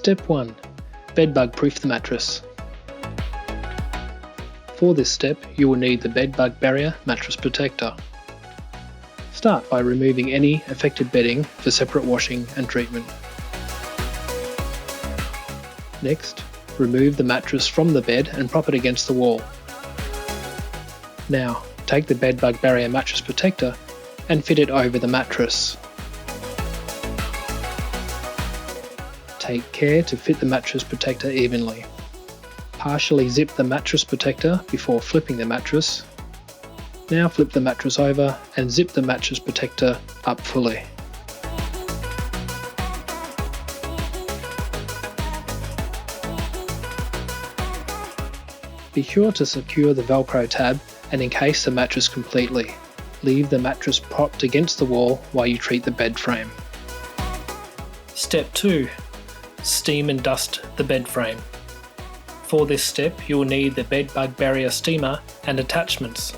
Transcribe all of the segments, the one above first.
Step 1. Bed Bug Proof the mattress. For this step, you will need the Bed Bug Barrier Mattress Protector. Start by removing any affected bedding for separate washing and treatment. Next, remove the mattress from the bed and prop it against the wall. Now, take the Bed Bug Barrier Mattress Protector and fit it over the mattress. Take care to fit the mattress protector evenly. Partially zip the mattress protector before flipping the mattress. Now flip the mattress over and zip the mattress protector up fully. Be sure to secure the Velcro tab and encase the mattress completely. Leave the mattress propped against the wall while you treat the bed frame. Step 2. Steam and dust the bed frame. For this step, you will need the Bed Bug Barrier Steamer and attachments,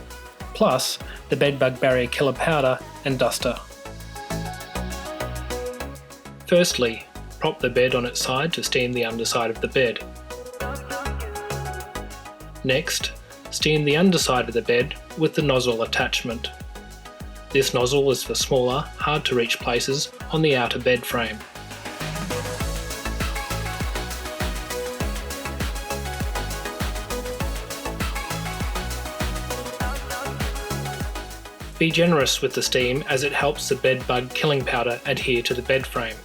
plus the Bed Bug Barrier Killer Powder and duster. Firstly, prop the bed on its side to steam the underside of the bed. Next, steam the underside of the bed with the nozzle attachment. This nozzle is for smaller, hard to reach places on the outer bed frame. Be generous with the steam as it helps the bed bug killing powder adhere to the bed frame.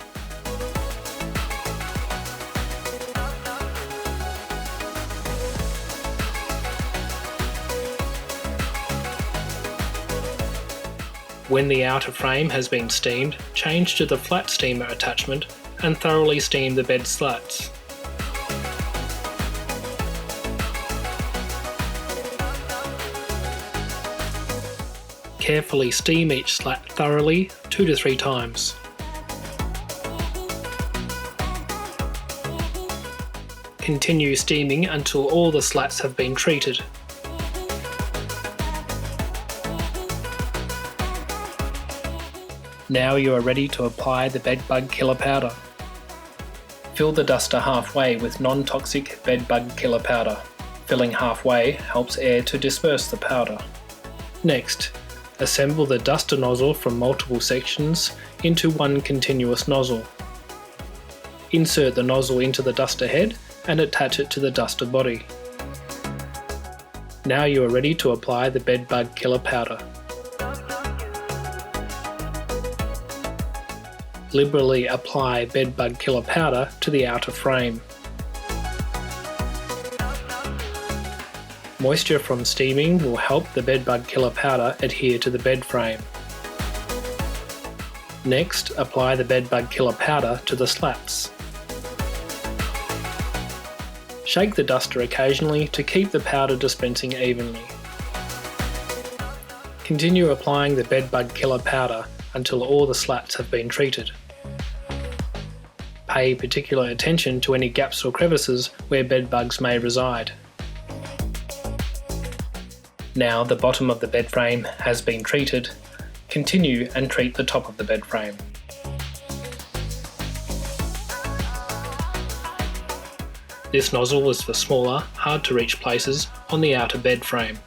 When the outer frame has been steamed, change to the flat steamer attachment and thoroughly steam the bed slats. Carefully steam each slat thoroughly 2 to 3 times. Continue steaming until all the slats have been treated. Now you are ready to apply the Bed Bug Killer Powder. Fill the duster halfway with non-toxic Bed Bug Killer Powder. Filling halfway helps air to disperse the powder. Next, assemble the duster nozzle from multiple sections into one continuous nozzle. Insert the nozzle into the duster head and attach it to the duster body. Now you are ready to apply the Bed Bug Killer Powder. Liberally apply Bed Bug Killer Powder to the outer frame. Moisture from steaming will help the Bed Bug Killer Powder adhere to the bed frame. Next, apply the Bed Bug Killer Powder to the slats. Shake the duster occasionally to keep the powder dispensing evenly. Continue applying the Bed Bug Killer Powder until all the slats have been treated. Pay particular attention to any gaps or crevices where bed bugs may reside. Now the bottom of the bed frame has been treated, continue and treat the top of the bed frame. This nozzle is for smaller, hard to reach places on the outer bed frame.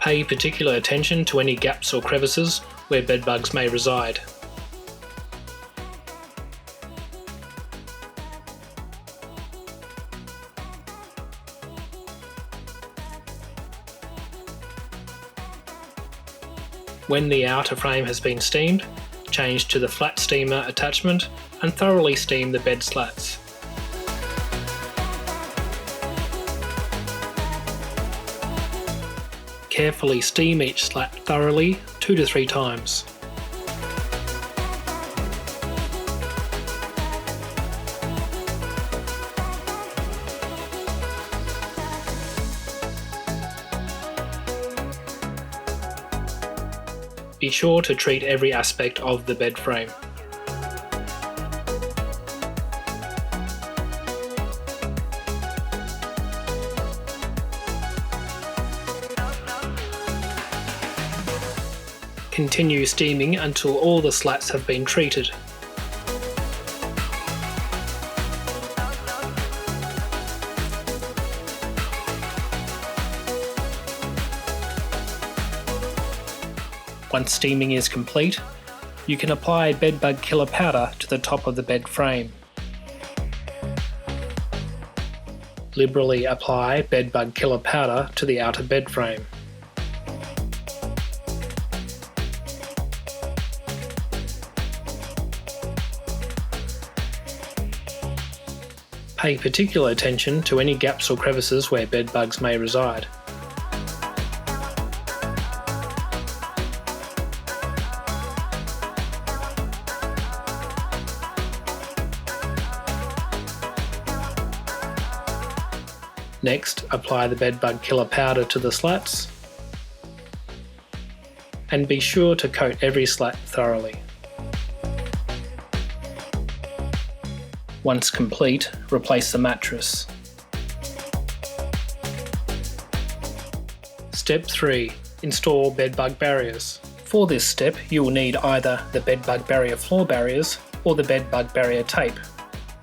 Pay particular attention to any gaps or crevices where bed bugs may reside. When the outer frame has been steamed, change to the flat steamer attachment and thoroughly steam the bed slats. Carefully steam each slat thoroughly 2 to 3 times. Be sure to treat every aspect of the bed frame. Continue steaming until all the slats have been treated. Once steaming is complete, you can apply bedbug killer powder to the top of the bed frame. Liberally apply bedbug killer powder to the outer bed frame. Pay particular attention to any gaps or crevices where bed bugs may reside. Next, apply the bedbug killer powder to the slats and be sure to coat every slat thoroughly. Once complete, replace the mattress. Step 3. Install bedbug barriers. For this step, you will need either the bedbug barrier floor barriers or the bedbug barrier tape.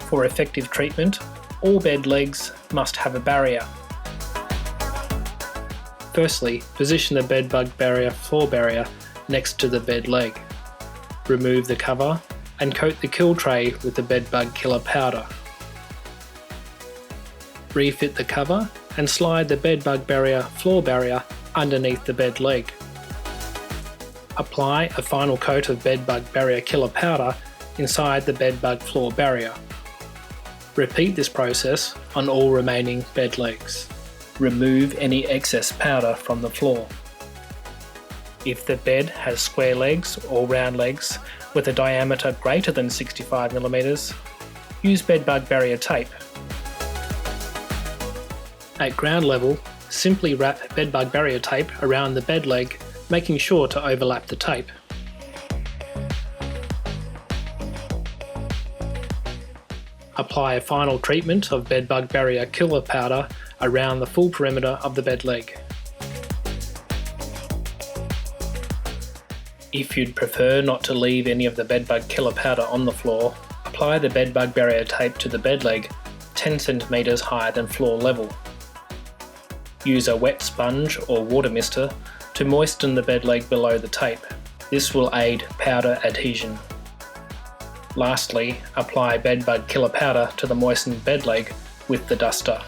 For effective treatment, all bed legs must have a barrier. Firstly, position the bedbug barrier floor barrier next to the bed leg. Remove the cover and coat the kill tray with the bedbug killer powder. Refit the cover and slide the bedbug barrier floor barrier underneath the bed leg. Apply a final coat of bedbug barrier killer powder inside the bedbug floor barrier. Repeat this process on all remaining bed legs. Remove any excess powder from the floor. If the bed has square legs or round legs with a diameter greater than 65mm, use bedbug barrier tape. At ground level, simply wrap bedbug barrier tape around the bed leg, making sure to overlap the tape. Apply a final treatment of bedbug barrier killer powder around the full perimeter of the bed leg. If you'd prefer not to leave any of the bedbug killer powder on the floor, apply the bedbug barrier tape to the bed leg 10cm higher than floor level. Use a wet sponge or water mister to moisten the bed leg below the tape. This will aid powder adhesion. Lastly, apply bedbug killer powder to the moistened bed leg with the duster.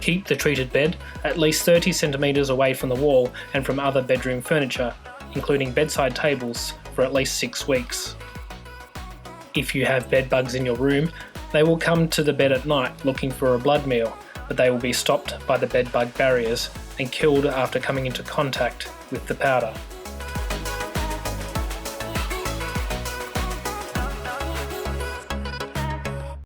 Keep the treated bed at least 30cm away from the wall and from other bedroom furniture, including bedside tables, for at least 6 weeks. If you have bed bugs in your room, they will come to the bed at night looking for a blood meal, but they will be stopped by the bedbug barriers and killed after coming into contact with the powder.